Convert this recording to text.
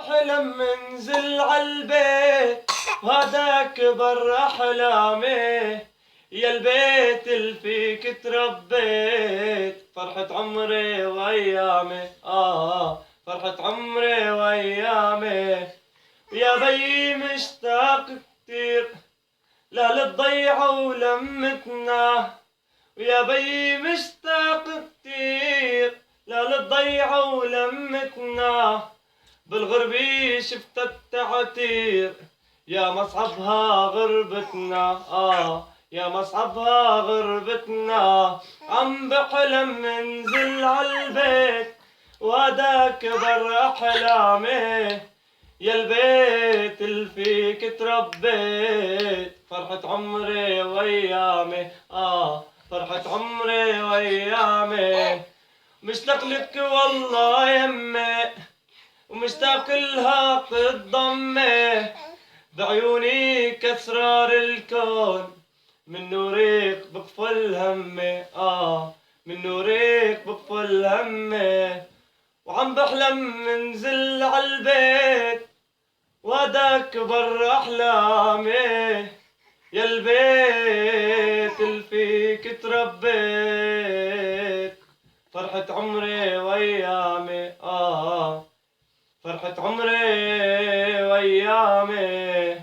بحلم منزل عالبيت وهذا كبر أحلامي، يا البيت اللي فيك تربيت فرحة عمري وأيامي، فرحة عمري وأيامي. يا بي مشتاق كتير لا للضيعة ولمتنا، ويا بي مشتاق كتير لا للضيعة ولمتنا، بالغربي شفت التعتير يا مصعبها غربتنا، يا مصعبها غربتنا. عم بحلم منزل عالبيت وهذا كبر أحلامي، يا البيت اللي فيك تربيت فرحة عمري وأيامي، فرحة عمري وأيامي. مشتاق لك والله يمي ومشتاق لها قد ضمي، بعيوني كأسرار الكون من نورك بقفل همي، من نورك بقفل همي. وعم بحلم منزل عالبيت وهذا كبر أحلامي، يا البيت اللي فيك تربيت فرحة عمري وأيامي، فرحة عمري وأيامي.